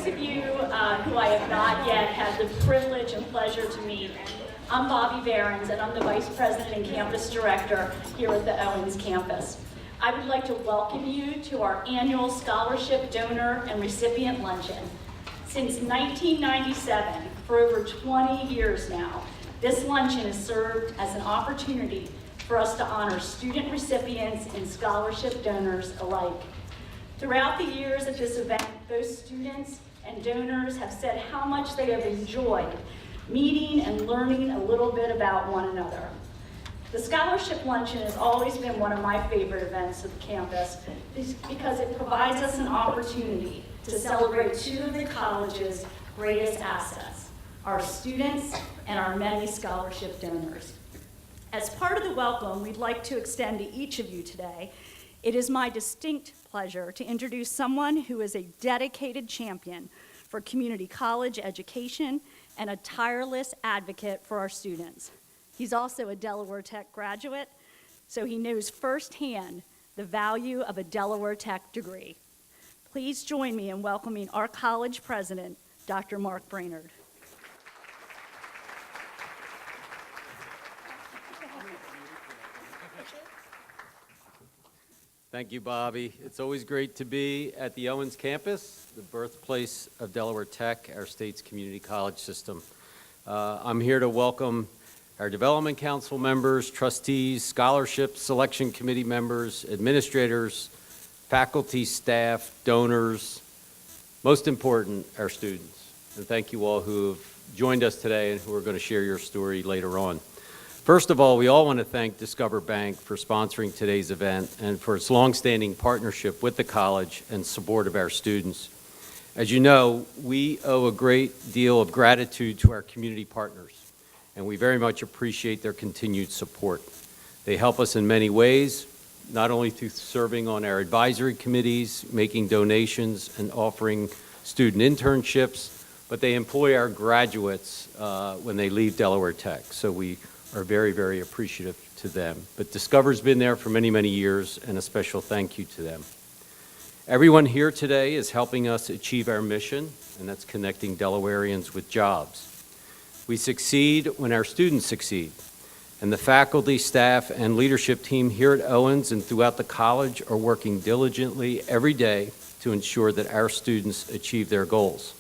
those of you who I have not yet had the privilege and pleasure to meet, I'm Bobby Behrens, and I'm the Vice President and Campus Director here at the Owens campus. I would like to welcome you to our annual Scholarship Donor and Recipient Luncheon. Since 1997, for over 20 years now, this luncheon has served as an opportunity for us to honor student recipients and scholarship donors alike. Throughout the years at this event, those students and donors have said how much they have enjoyed meeting and learning a little bit about one another. The Scholarship Luncheon has always been one of my favorite events at the campus because it provides us an opportunity to celebrate two of the college's greatest assets, our students and our many scholarship donors. As part of the welcome we'd like to extend to each of you today, it is my distinct pleasure to introduce someone who is a dedicated champion for community college education and a tireless advocate for our students. He's also a Delaware Tech graduate, so he knows firsthand the value of a Delaware Tech degree. Please join me in welcoming our college president, Dr. Mark Brainerd. Thank you, Bobby. It's always great to be at the Owens campus, the birthplace of Delaware Tech, our state's community college system. I'm here to welcome our Development Council members, trustees, scholarship selection committee members, administrators, faculty, staff, donors, most important, our students. And thank you all who have joined us today and who are going to share your story later on. First of all, we all want to thank Discover Bank for sponsoring today's event and for its longstanding partnership with the college and support of our students. As you know, we owe a great deal of gratitude to our community partners, and we very much appreciate their continued support. They help us in many ways, not only through serving on our advisory committees, making donations, and offering student internships, but they employ our graduates when they leave Delaware Tech. So we are very, very appreciative to them. But Discover's been there for many, many years, and a special thank you to them. Everyone here today is helping us achieve our mission, and that's connecting Delawareans with jobs. We succeed when our students succeed, and the faculty, staff, and leadership team here at Owens and throughout the college are working diligently every day to ensure that our students achieve their goals.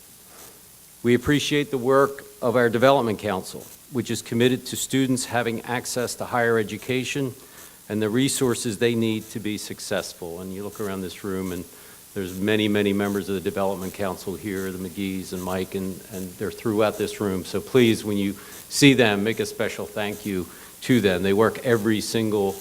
We appreciate the work of our Development Council, which is committed to students having access to higher education and the resources they need to be successful. And you look around this room and there's many, many members of the Development Council here, the McGee's and Mike, and they're throughout this room. So please, when you see them, make a special thank you to them. They work every single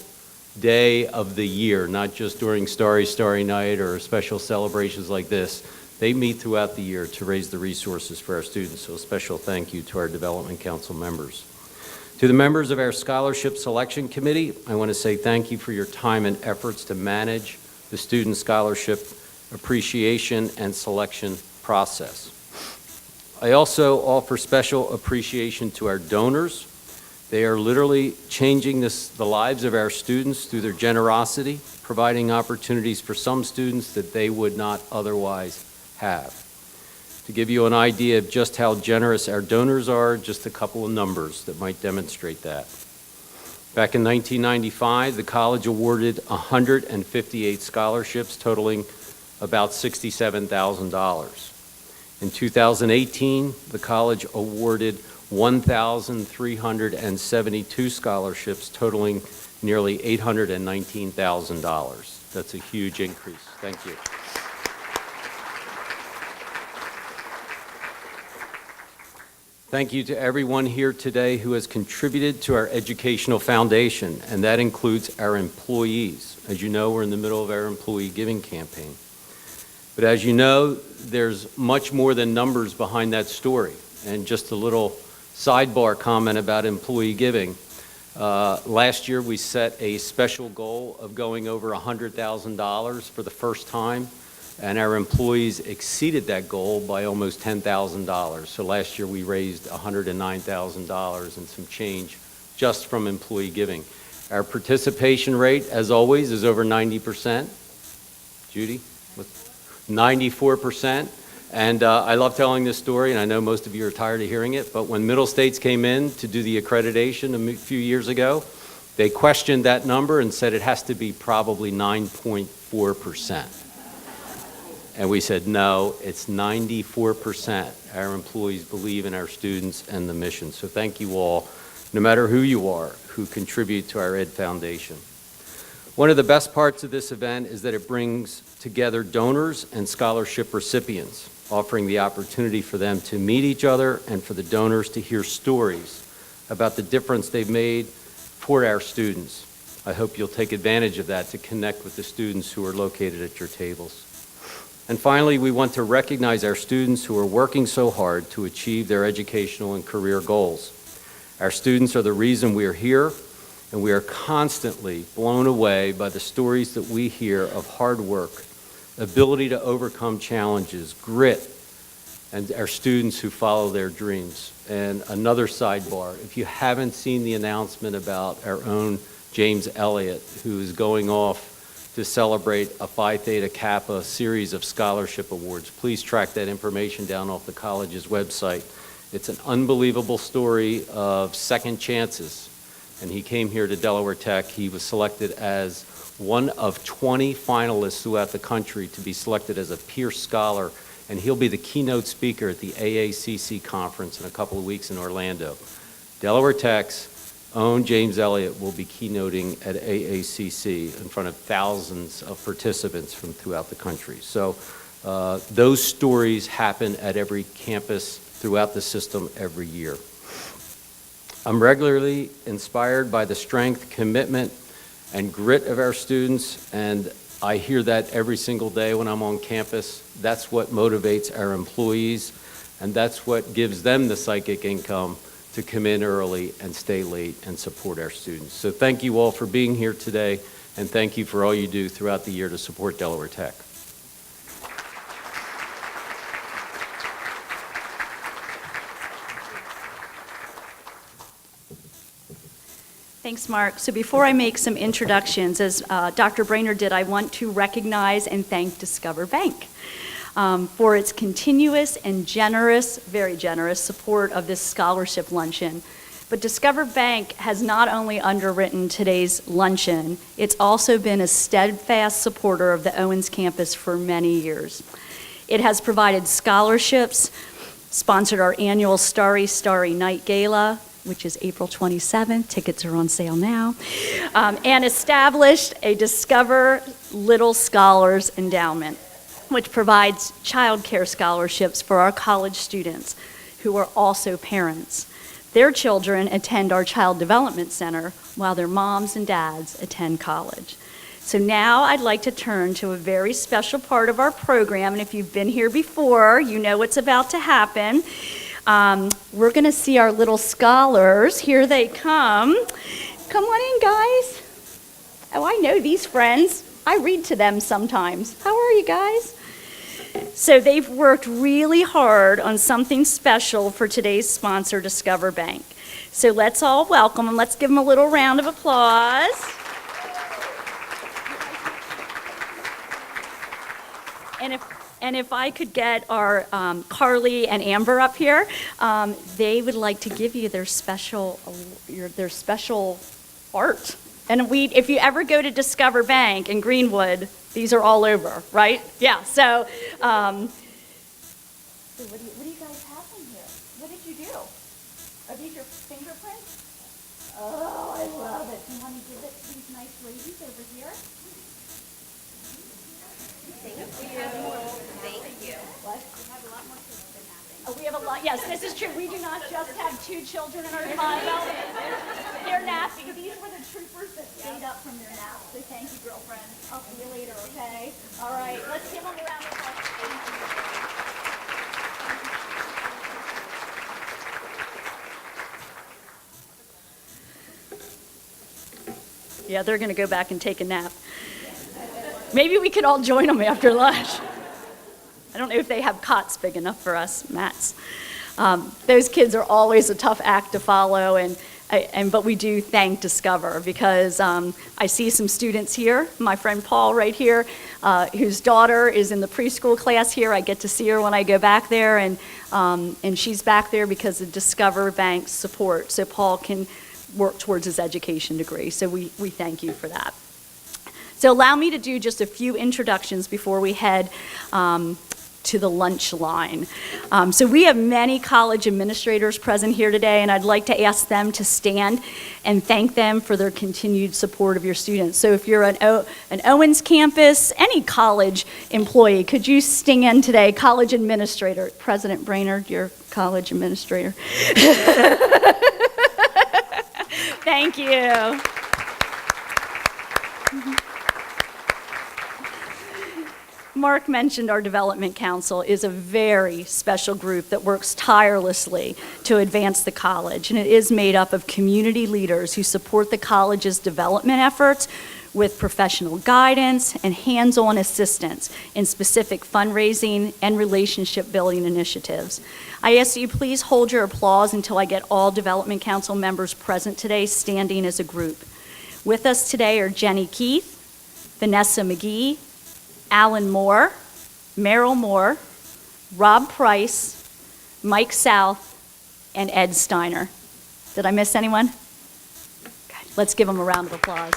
day of the year, not just during Starry, Starry Night or special celebrations like this. They meet throughout the year to raise the resources for our students, so a special thank you to our Development Council members. To the members of our Scholarship Selection Committee, I want to say thank you for your time and efforts to manage the student scholarship appreciation and selection process. I also offer special appreciation to our donors. They are literally changing the lives of our students through their generosity, providing opportunities for some students that they would not otherwise have. To give you an idea of just how generous our donors are, just a couple of numbers that might demonstrate that. Back in 1995, the college awarded 158 scholarships totaling about $67,000. In 2018, the college awarded 1,372 scholarships totaling nearly $819,000. That's a huge increase. Thank you. Thank you to everyone here today who has contributed to our educational foundation, and that includes our employees. As you know, we're in the middle of our employee giving campaign. But as you know, there's much more than numbers behind that story. And just a little sidebar comment about employee giving. Last year, we set a special goal of going over $100,000 for the first time, and our employees exceeded that goal by almost $10,000. So last year, we raised $109,000 and some change just from employee giving. Our participation rate, as always, is over 90%. Judy? 94%. And I love telling this story, and I know most of you are tired of hearing it, but when Middle States came in to do the accreditation a few years ago, they questioned that number and said it has to be probably 9.4%. And we said, no, it's 94%. Our employees believe in our students and the mission. So thank you all, no matter who you are, who contribute to our Ed Foundation. One of the best parts of this event is that it brings together donors and scholarship recipients, offering the opportunity for them to meet each other and for the donors to hear stories about the difference they've made for our students. I hope you'll take advantage of that to connect with the students who are located at your tables. And finally, we want to recognize our students who are working so hard to achieve their educational and career goals. Our students are the reason we are here, and we are constantly blown away by the stories that we hear of hard work, ability to overcome challenges, grit, and our students who follow their dreams. And another sidebar, if you haven't seen the announcement about our own James Elliott, who is going off to celebrate a Phi Theta Kappa series of scholarship awards, please track that information down off the college's website. It's an unbelievable story of second chances. And he came here to Delaware Tech. He was selected as one of 20 finalists throughout the country to be selected as a Pierce Scholar, and he'll be the keynote speaker at the AACC conference in a couple of weeks in Orlando. Delaware Tech's own James Elliott will be keynoting at AACC in front of thousands of participants from throughout the country. So those stories happen at every campus throughout the system every year. I'm regularly inspired by the strength, commitment, and grit of our students, and I hear that every single day when I'm on campus. That's what motivates our employees, and that's what gives them the psychic income to come in early and stay late and support our students. So thank you all for being here today, and thank you for all you do throughout the year to support Delaware Tech. Thanks, Mark. So before I make some introductions, as Dr. Brainerd did, I want to recognize and thank Discover Bank for its continuous and generous, very generous support of this Scholarship Luncheon. But Discover Bank has not only underwritten today's luncheon, it's also been a steadfast supporter of the Owens campus for many years. It has provided scholarships, sponsored our annual Starry Starry Night Gala, which is April 27th. Tickets are on sale now, and established a Discover Little Scholars Endowment, which provides child care scholarships for our college students who are also parents. Their children attend our Child Development Center while their moms and dads attend college. So now I'd like to turn to a very special part of our program, and if you've been here before, you know what's about to happen. We're going to see our little scholars. Here they come. Come on in, guys. Oh, I know these friends. I read to them sometimes. How are you guys? So they've worked really hard on something special for today's sponsor, Discover Bank. So let's all welcome them. Let's give them a little round of applause. And if I could get our Carly and Amber up here, they would like to give you their special art. And if you ever go to Discover Bank in Greenwood, these are all over, right? Yeah. So, what do you guys have in here? What did you do? Are these your fingerprints? Oh, I love it. You want to give it to these nice ladies over here? Thank you. What? We have a lot more kids than that. Oh, we have a lot. Yes, this is true. We do not just have 2 children in our file. They're napping. These were the troopers that stayed up from their naps. So thank you, girlfriend. I'll see you later, okay? All right. Let's give them a round of applause. Yeah, they're going to go back and take a nap. Maybe we could all join them after lunch. I don't know if they have cots big enough for us, mats. Those kids are always a tough act to follow, and But we do thank Discover because I see some students here. My friend Paul right here, whose daughter is in the preschool class here. I get to see her when I go back there, and she's back there because of Discover Bank's support, so Paul can work towards his education degree. So we thank you for that. So allow me to do just a few introductions before we head to the lunch line. So we have many college administrators present here today, and I'd like to ask them to stand and thank them for their continued support of your students. So if you're an Owens campus, any college employee, could you stand today? College administrator, President Brainerd, your college administrator. Thank you. Mark mentioned our Development Council is a very special group that works tirelessly to advance the college, and it is made up of community leaders who support the college's development efforts with professional guidance and hands-on assistance in specific fundraising and relationship building initiatives. I ask that you please hold your applause until I get all Development Council members present today standing as a group. With us today are Jenny Keith, Vanessa McGee, Alan Moore, Merrill Moore, Rob Price, Mike South, and Ed Steiner. Did I miss anyone? Okay, let's give them a round of applause.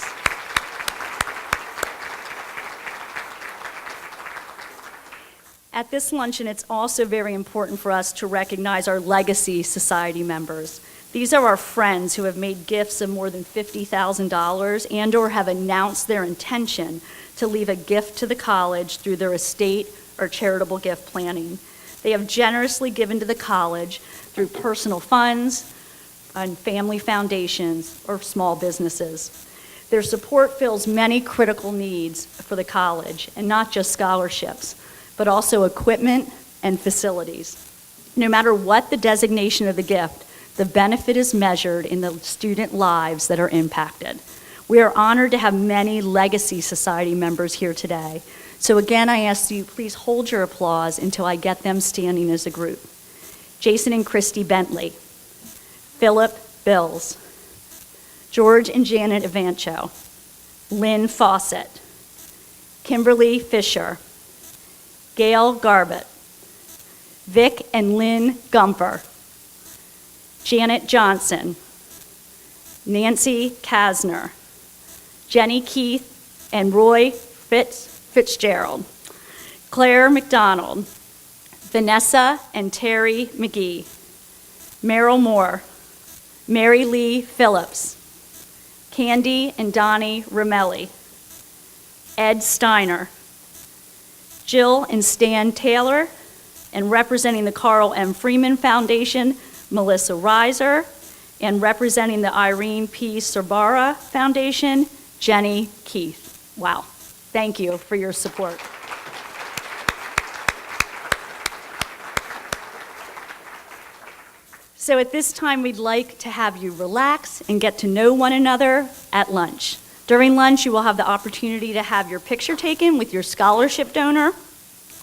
At this luncheon, it's also very important for us to recognize our Legacy Society members. These are our friends who have made gifts of more than $50,000 and/or have announced their intention to leave a gift to the college through their estate or charitable gift planning. They have generously given to the college through personal funds and family foundations or small businesses. Their support fills many critical needs for the college, and not just scholarships, but also equipment and facilities. No matter what the designation of the gift, the benefit is measured in the student lives that are impacted. We are honored to have many Legacy Society members here today. So again, I ask you, please hold your applause until I get them standing as a group. Jason and Christy Bentley, Philip Bills, George and Janet Evancho, Lynn Fawcett, Kimberly Fisher, Gail Garbett, Vic and Lynn Gumper, Janet Johnson, Nancy Kasner, Jenny Keith and Roy Fitzgerald, Claire McDonald, Vanessa and Terry McGee, Merrill Moore, Mary Lee Phillips, Candy and Donnie Romelli, Ed Steiner, Jill and Stan Taylor, and representing the Carl M. Freeman Foundation, Melissa Reiser, and representing the Irene P. Sorbara Foundation, Jenny Keith. Wow. Thank you for your support. So at this time, we'd like to have you relax and get to know one another at lunch. During lunch, you will have the opportunity to have your picture taken with your scholarship donor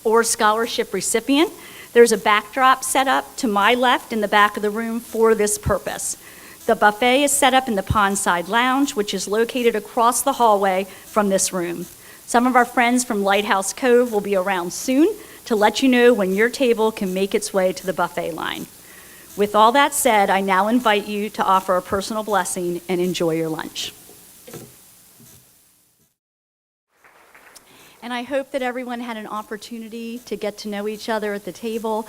or scholarship recipient. There's a backdrop set up to my left in the back of the room for this purpose. The buffet is set up in the Pondside Lounge, which is located across the hallway from this room. Some of our friends from Lighthouse Cove will be around soon to let you know when your table can make its way to the buffet line. With all that said, I now invite you to offer a personal blessing and enjoy your lunch. And I hope that everyone had an opportunity to get to know each other at the table.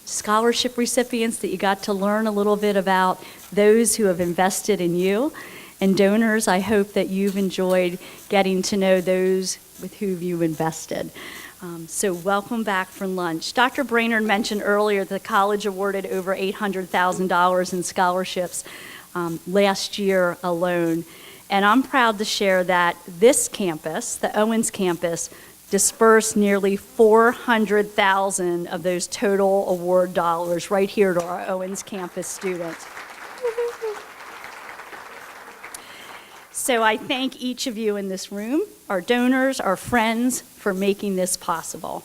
Scholarship recipients, that you got to learn a little bit about those who have invested in you. And donors, I hope that you've enjoyed getting to know those with whom you've invested. So welcome back from lunch. Dr. Brainerd mentioned earlier that the college awarded over $800,000 in scholarships last year alone. And I'm proud to share that this campus, the Owens campus, dispersed nearly $400,000 of those total award dollars right here to our Owens campus students. So I thank each of you in this room, our donors, our friends, for making this possible.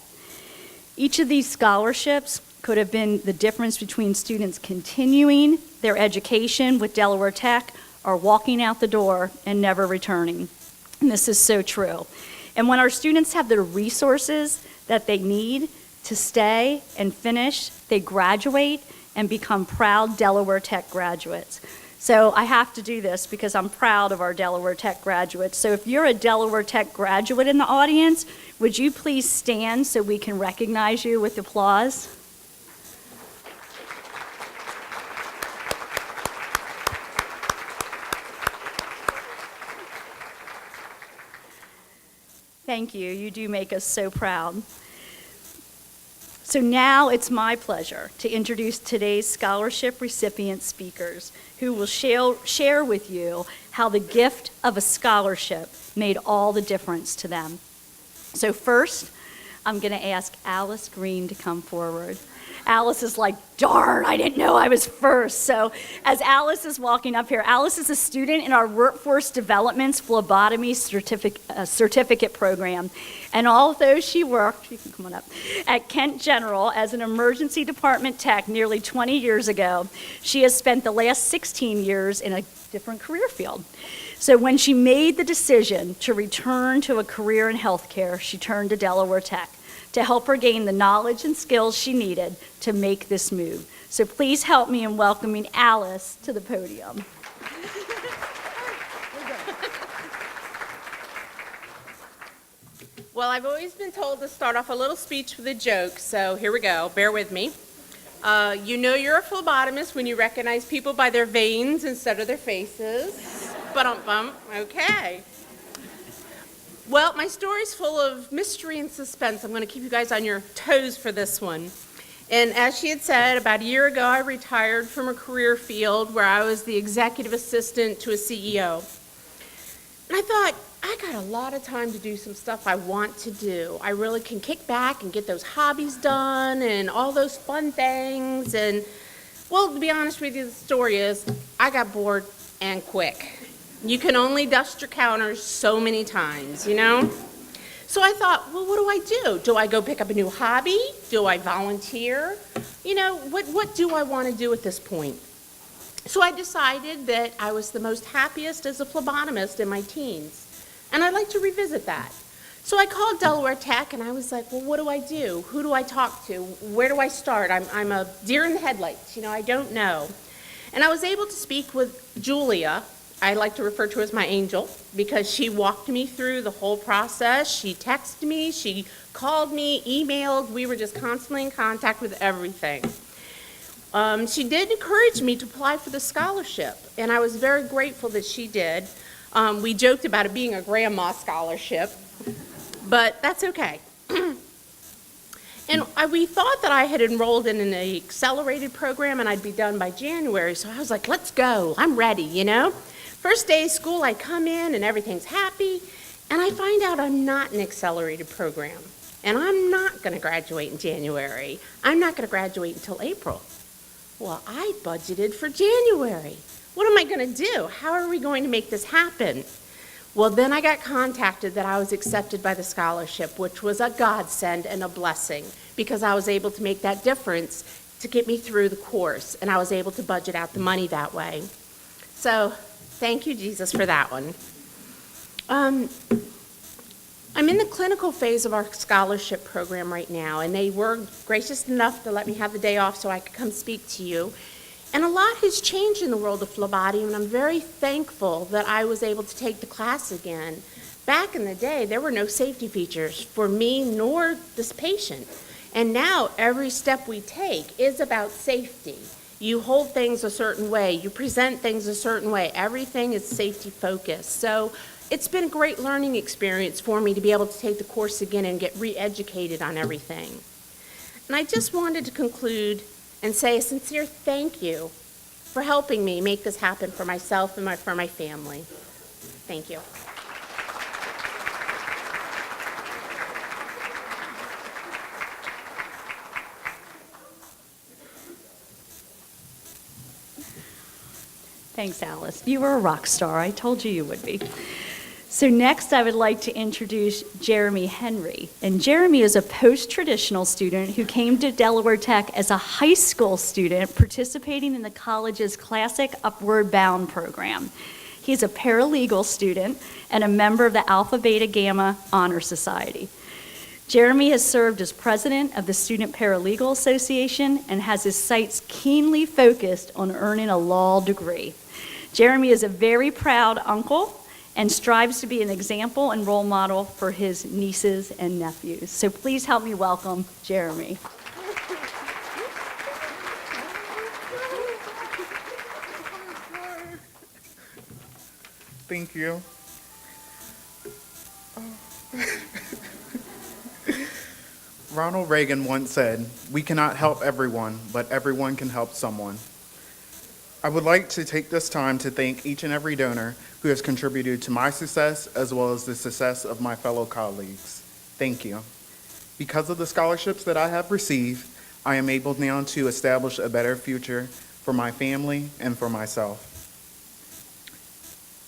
Each of these scholarships could have been the difference between students continuing their education with Delaware Tech or walking out the door and never returning. And this is so true. And when our students have the resources that they need to stay and finish, they graduate and become proud Delaware Tech graduates. So I have to do this because I'm proud of our Delaware Tech graduates. So if you're a Delaware Tech graduate in the audience, would you please stand so we can recognize you with applause? Thank you. You do make us so proud. So now it's my pleasure to introduce today's scholarship recipient speakers who will share with you how the gift of a scholarship made all the difference to them. So first, I'm going to ask Alice Green to come forward. Alice is like, darn, I didn't know I was first. So as Alice is walking up here, Alice is a student in our Workforce Development's phlebotomy certificate program. And although she worked, you can come on up, at Kent General as an emergency department tech nearly 20 years ago, she has spent the last 16 years in a different career field. So when she made the decision to return to a career in healthcare, she turned to Delaware Tech to help her gain the knowledge and skills she needed to make this move. So please help me in welcoming Alice to the podium. Well, I've always been told to start off a little speech with a joke, so here we go. Bear with me. You know you're a phlebotomist when you recognize people by their veins instead of their faces. Ba-dum-bum. Okay. Well, my story's full of mystery and suspense. I'm going to keep you guys on your toes for this one. And as she had said, about a year ago, I retired from a career field where I was the executive assistant to a CEO. And I thought, I got a lot of time to do some stuff I want to do. I really can kick back and get those hobbies done and all those fun things. And, well, to be honest with you, the story is I got bored and quick. You can only dust your counters so many times, you know? So I thought, well, what do I do? Do I go pick up a new hobby? Do I volunteer? You know, what do I want to do at this point? So I decided that I was the most happiest as a phlebotomist in my teens, and I'd like to revisit that. So I called Delaware Tech, and I was like, well, what do I do? Who do I talk to? Where do I start? I'm a deer in the headlights, you know, I don't know. And I was able to speak with Julia. I like to refer to her as my angel because she walked me through the whole process. She texted me, she called me, emailed. We were just constantly in contact with everything. She did encourage me to apply for the scholarship, and I was very grateful that she did. We joked about it being a grandma scholarship, but that's okay. And we thought that I had enrolled in an accelerated program and I'd be done by January, so I was like, let's go, I'm ready, you know? First day of school, I come in and everything's happy, and I find out I'm not in an accelerated program, and I'm not going to graduate in January. I'm not going to graduate until April. Well, I budgeted for January. What am I going to do? How are we going to make this happen? Well, then I got contacted that I was accepted by the scholarship, which was a godsend and a blessing, because I was able to make that difference to get me through the course, and I was able to budget out the money that way. So, thank you, Jesus, for that one. I'm in the clinical phase of our scholarship program right now, and they were gracious enough to let me have the day off so I could come speak to you. And a lot has changed in the world of phlebotomy, and I'm very thankful that I was able to take the class again. Back in the day, there were no safety features for me nor this patient. And now every step we take is about safety. You hold things a certain way, you present things a certain way, everything is safety focused. So it's been a great learning experience for me to be able to take the course again and get re-educated on everything. And I just wanted to conclude and say a sincere thank you for helping me make this happen for myself and for my family. Thank you. Thanks, Alice. You were a rock star. I told you you would be. So next I would like to introduce Jeremy Henry. And Jeremy is a post-traditional student who came to Delaware Tech as a high school student participating in the college's classic Upward Bound program. He's a paralegal student and a member of the Alpha Beta Gamma Honor Society. Jeremy has served as president of the Student Paralegal Association and has his sights keenly focused on earning a law degree. Jeremy is a very proud uncle and strives to be an example and role model for his nieces and nephews. So please help me welcome Jeremy. Thank you. Ronald Reagan once said, "We cannot help everyone, but everyone can help someone." I would like to take this time to thank each and every donor who has contributed to my success as well as the success of my fellow colleagues. Thank you. Because of the scholarships that I have received, I am able now to establish a better future for my family and for myself.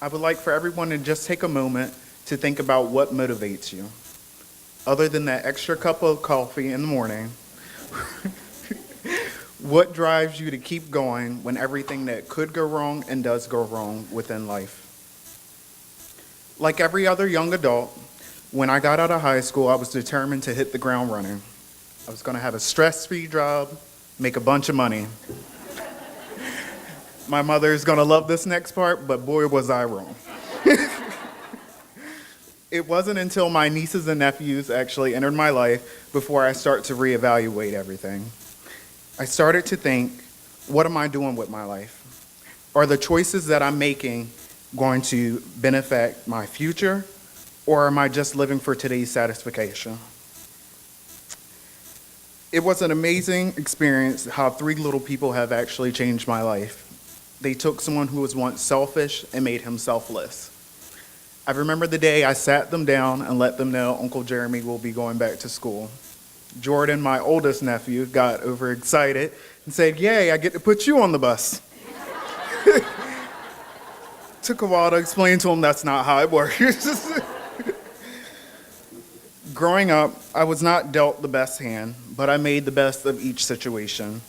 I would like for everyone to just take a moment to think about what motivates you. Other than that extra cup of coffee in the morning, what drives you to keep going when everything that could go wrong and does go wrong within life? Like every other young adult, when I got out of high school, I was determined to hit the ground running. I was going to have a stress-free job, make a bunch of money. My mother is going to love this next part, but boy, was I wrong. It wasn't until my nieces and nephews actually entered my life before I start to reevaluate everything. I started to think, what am I doing with my life? Are the choices that I'm making going to benefit my future, or am I just living for today's satisfaction? It was an amazing experience how 3 little people have actually changed my life. They took someone who was once selfish and made him selfless. I remember the day I sat them down and let them know Uncle Jeremy will be going back to school. Jordan, my oldest nephew, got overexcited and said, "Yay, I get to put you on the bus." Took a while to explain to him that's not how it works. Growing up, I was not dealt the best hand, but I made the best of each situation.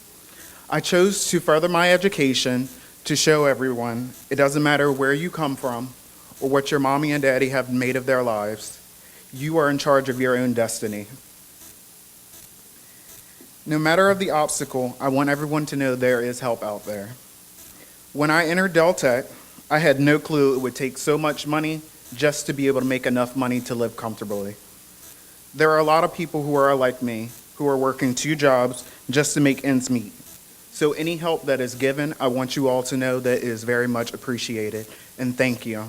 I chose to further my education to show everyone it doesn't matter where you come from or what your mommy and daddy have made of their lives. You are in charge of your own destiny. No matter of the obstacle, I want everyone to know there is help out there. When I entered Del Tech, I had no clue it would take so much money just to be able to make enough money to live comfortably. There are a lot of people who are like me, who are working 2 jobs just to make ends meet. So any help that is given, I want you all to know that it is very much appreciated, and thank you.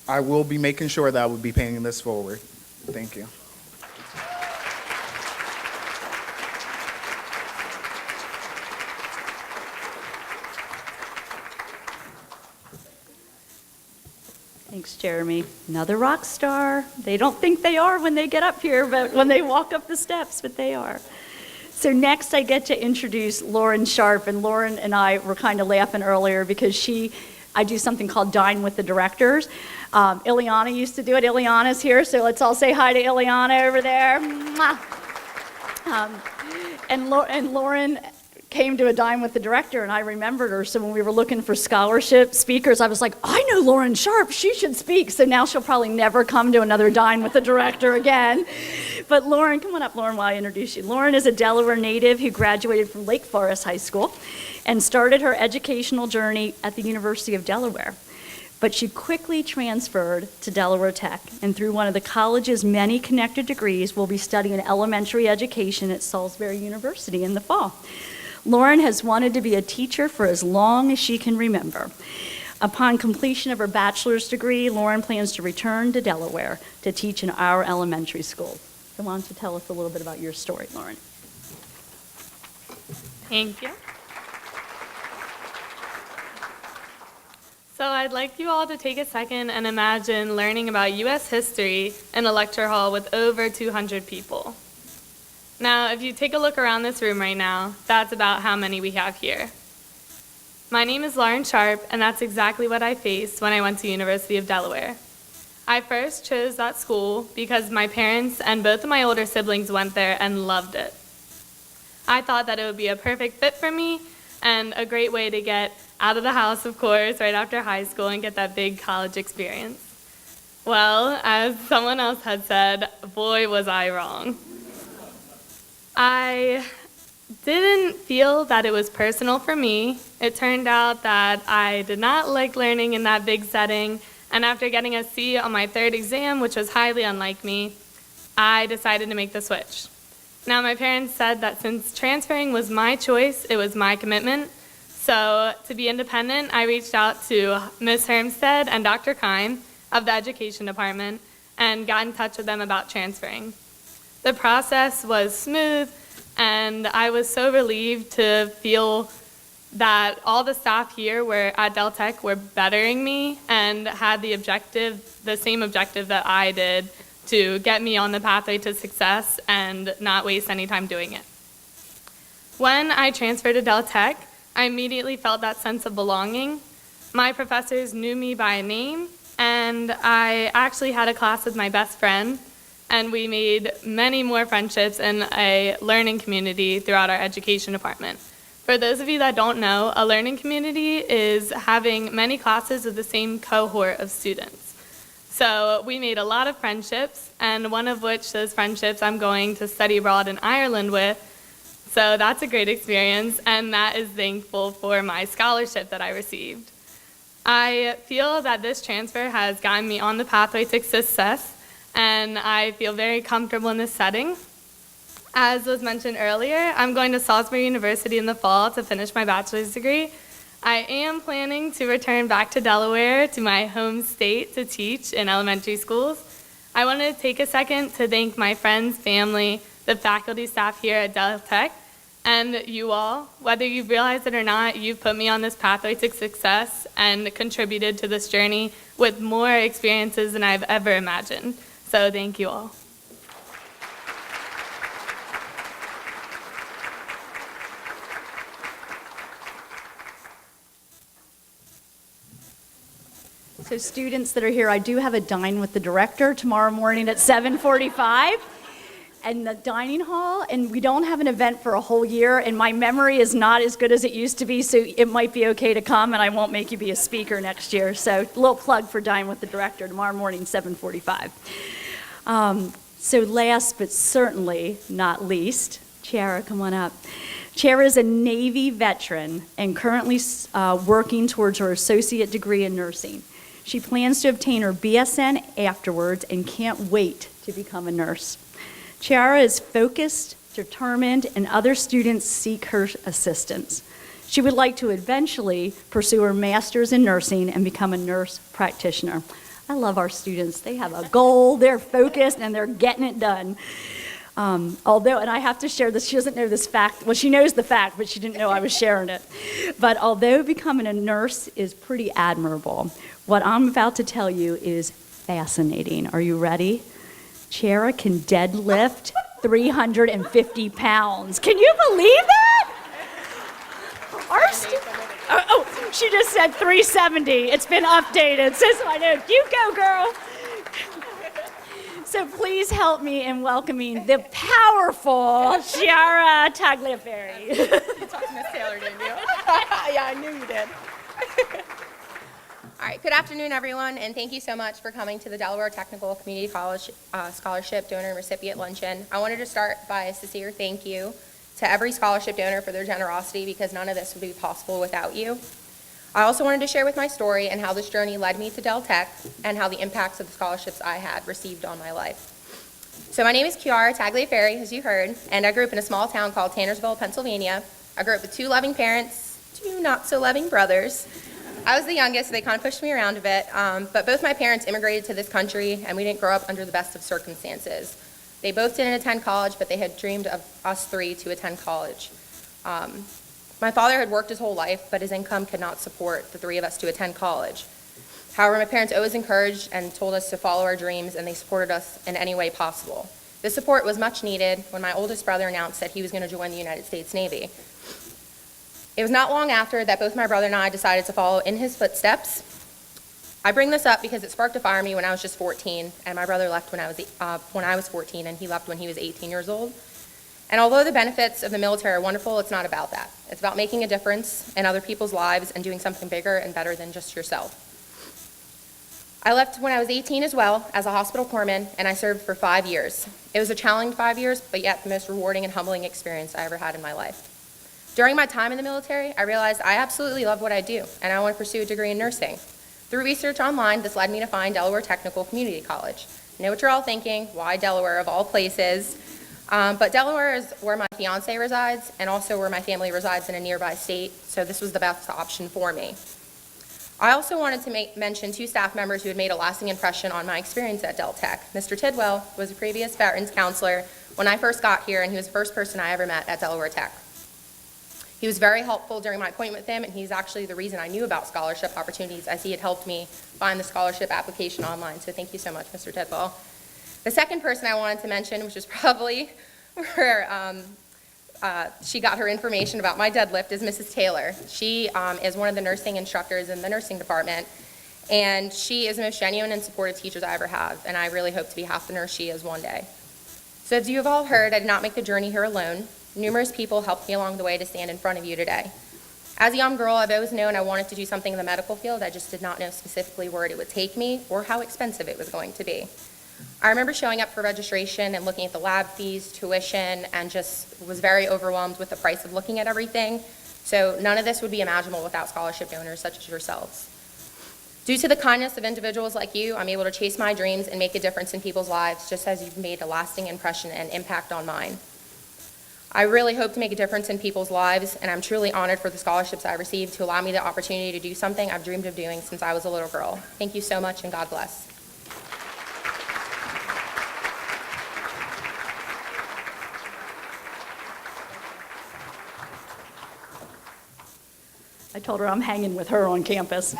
I will be making sure that I will be paying this forward. Thank you. Thanks, Jeremy. Another rock star. They don't think they are when they get up here, but when they walk up the steps, but they are. So next I get to introduce Lauren Sharp, and Lauren and I were kind of laughing earlier because I do something called Dine with the Directors. Ileana used to do it. Ileana's here, so let's all say hi to Ileana over there. Mwah. And Lauren came to a Dine with the Director, and I remembered her. So when we were looking for scholarship speakers, I was like, I know Lauren Sharp. She should speak. So now she'll probably never come to another Dine with the Director again. But Lauren, come on up, Lauren, while I introduce you. Lauren is a Delaware native who graduated from Lake Forest High School and started her educational journey at the University of Delaware. But she quickly transferred to Delaware Tech, and through one of the college's many connected degrees, will be studying elementary education at Salisbury University in the fall. Lauren has wanted to be a teacher for as long as she can remember. Upon completion of her bachelor's degree, Lauren plans to return to Delaware to teach in our elementary school. So why don't you tell us a little bit about your story, Lauren? Thank you. So I'd like you all to take a second and imagine learning about U.S. history in a lecture hall with over 200 people. Now, if you take a look around this room right now, that's about how many we have here. My name is Lauren Sharp, and that's exactly what I faced when I went to University of Delaware. I first chose that school because my parents and both of my older siblings went there and loved it. I thought that it would be a perfect fit for me and a great way to get out of the house, of course, right after high school and get that big college experience. Well, as someone else had said, boy, was I wrong. I didn't feel that it was personal for me. It turned out that I did not like learning in that big setting, and after getting a C on my third exam, which was highly unlike me, I decided to make the switch. Now, my parents said that since transferring was my choice, it was my commitment. So to be independent, I reached out to Ms. Hermstead and Dr. Kine of the Education Department and got in touch with them about transferring. The process was smooth, and I was so relieved to feel that all the staff here were at Del Tech were bettering me and had the same objective that I did to get me on the pathway to success and not waste any time doing it. When I transferred to Del Tech, I immediately felt that sense of belonging. My professors knew me by name, and I actually had a class with my best friend, and we made many more friendships in a learning community throughout our education department. For those of you that don't know, a learning community is having many classes with the same cohort of students. So we made a lot of friendships, and one of which, those friendships, I'm going to study abroad in Ireland with. So that's a great experience, and that is thankful for my scholarship that I received. I feel that this transfer has gotten me on the pathway to success, and I feel very comfortable in this setting. As was mentioned earlier, I'm going to Salisbury University in the fall to finish my bachelor's degree. I am planning to return back to Delaware, to my home state, to teach in elementary schools. I wanted to take a second to thank my friends, family, the faculty staff here at Del Tech, and you all. Whether you realize it or not, you've put me on this pathway to success and contributed to this journey with more experiences than I've ever imagined. So thank you all. So students that are here, I do have a dine with the director tomorrow morning at 7:45 in the dining hall, and we don't have an event for a whole year, and my memory is not as good as it used to be, so it might be okay to come, and I won't make you be a speaker next year. So a little plug for dine with the director tomorrow morning, 7:45. So last but certainly not least, Chiara, come on up. Chiara is a Navy veteran and currently working towards her associate degree in nursing. She plans to obtain her BSN afterwards and can't wait to become a nurse. Chiara is focused, determined, and other students seek her assistance. She would like to eventually pursue her master's in nursing and become a nurse practitioner. I love our students. They have a goal, they're focused, and they're getting it done. Although, and I have to share this, she doesn't know this fact. Well, she knows the fact, but she didn't know I was sharing it. But although becoming a nurse is pretty admirable, what I'm about to tell you is fascinating. Are you ready? Chiara can deadlift 350 pounds. Can you believe that? She just said 370. It's been updated. So I know. You go, girl. So please help me in welcoming the powerful Chiara Tagliaferri. You talked to Miss Taylor, didn't you? Yeah, I knew you did. All right, good afternoon, everyone, and thank you so much for coming to the Delaware Technical Community College Scholarship Donor and Recipient Luncheon. I wanted to start by a sincere thank you to every scholarship donor for their generosity, because none of this would be possible without you. I also wanted to share with my story and how this journey led me to Del Tech and how the impacts of the scholarships I had received on my life. So my name is Chiara Tagliaferri, as you heard, and I grew up in a small town called Tannersville, Pennsylvania. I grew up with 2 loving parents, 2 not-so-loving brothers. I was the youngest, so they kind of pushed me around a bit, but both my parents immigrated to this country, and we didn't grow up under the best of circumstances. They both didn't attend college, but they had dreamed of us 3 to attend college. My father had worked his whole life, but his income could not support the 3 of us to attend college. However, my parents always encouraged and told us to follow our dreams, and they supported us in any way possible. This support was much needed when my oldest brother announced that he was going to join the United States Navy. It was not long after that both my brother and I decided to follow in his footsteps. I bring this up because it sparked a fire in me when I was just 14, and my brother left when I was 14, and he left when he was 18 years old. And although the benefits of the military are wonderful, it's not about that. It's about making a difference in other people's lives and doing something bigger and better than just yourself. I left when I was 18 as well as a hospital corpsman, and I served for 5 years. It was a challenging 5 years, but yet the most rewarding and humbling experience I ever had in my life. During my time in the military, I realized I absolutely love what I do, and I want to pursue a degree in nursing. Through research online, this led me to find Delaware Technical Community College. I know what you're all thinking, why Delaware of all places? But Delaware is where my fiance resides and also where my family resides in a nearby state, so this was the best option for me. I also wanted to mention 2 staff members who had made a lasting impression on my experience at Del Tech. Mr. Tidwell was a previous veterans counselor when I first got here, and he was the first person I ever met at Delaware Tech. He was very helpful during my appointment with him, and he's actually the reason I knew about scholarship opportunities, as he had helped me find the scholarship application online. So thank you so much, Mr. Tidwell. The second person I wanted to mention, which is probably where she got her information about my deadlift, is Mrs. Taylor. She is one of the nursing instructors in the nursing department, and she is the most genuine and supportive teacher I ever have, and I really hope to be half the nurse she is one day. So as you have all heard, I did not make the journey here alone. Numerous people helped me along the way to stand in front of you today. As a young girl, I've always known I wanted to do something in the medical field. I just did not know specifically where it would take me or how expensive it was going to be. I remember showing up for registration and looking at the lab fees, tuition, and just was very overwhelmed with the price of looking at everything. So none of this would be imaginable without scholarship donors such as yourselves. Due to the kindness of individuals like you, I'm able to chase my dreams and make a difference in people's lives, just as you've made a lasting impression and impact on mine. I really hope to make a difference in people's lives, and I'm truly honored for the scholarships I received to allow me the opportunity to do something I've dreamed of doing since I was a little girl. Thank you so much, and God bless. I told her I'm hanging with her on campus.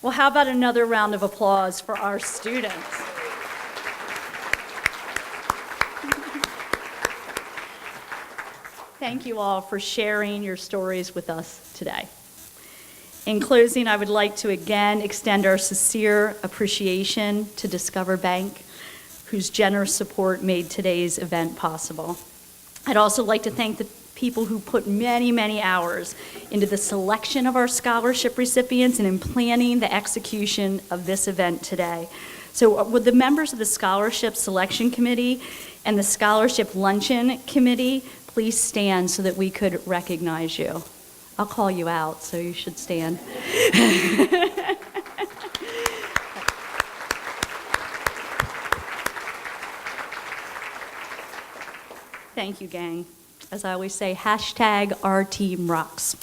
Well, how about another round of applause for our students? Thank you all for sharing your stories with us today. In closing, I would like to again extend our sincere appreciation to Discover Bank, whose generous support made today's event possible. I'd also like to thank the people who put many, many hours into the selection of our scholarship recipients and in planning the execution of this event today. So would the members of the Scholarship Selection Committee and the Scholarship Luncheon Committee please stand so that we could recognize you? I'll call you out, so you should stand. Thank you, gang. As I always say, hashtag our team rocks.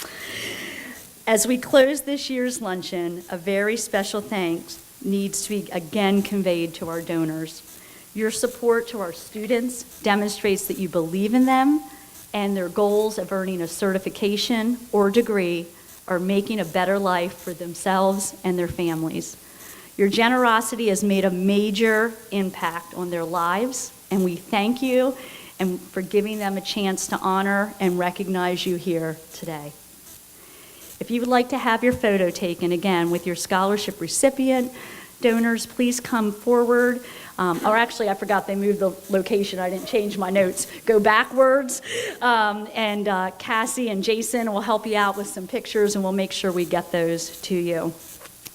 As we close this year's luncheon, a very special thanks needs to be again conveyed to our donors. Your support to our students demonstrates that you believe in them and their goals of earning a certification or degree are making a better life for themselves and their families. Your generosity has made a major impact on their lives, and we thank you and for giving them a chance to honor and recognize you here today. If you would like to have your photo taken, again, with your scholarship recipient, donors, please come forward. Or actually, I forgot they moved the location. I didn't change my notes. Go backwards, and Cassie and Jason will help you out with some pictures, and we'll make sure we get those to you.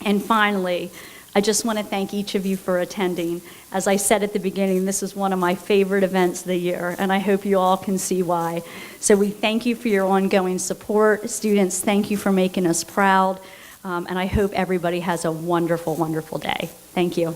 And finally, I just want to thank each of you for attending. As I said at the beginning, this is one of my favorite events of the year, and I hope you all can see why. So we thank you for your ongoing support. Students, thank you for making us proud, and I hope everybody has a wonderful, wonderful day. Thank you.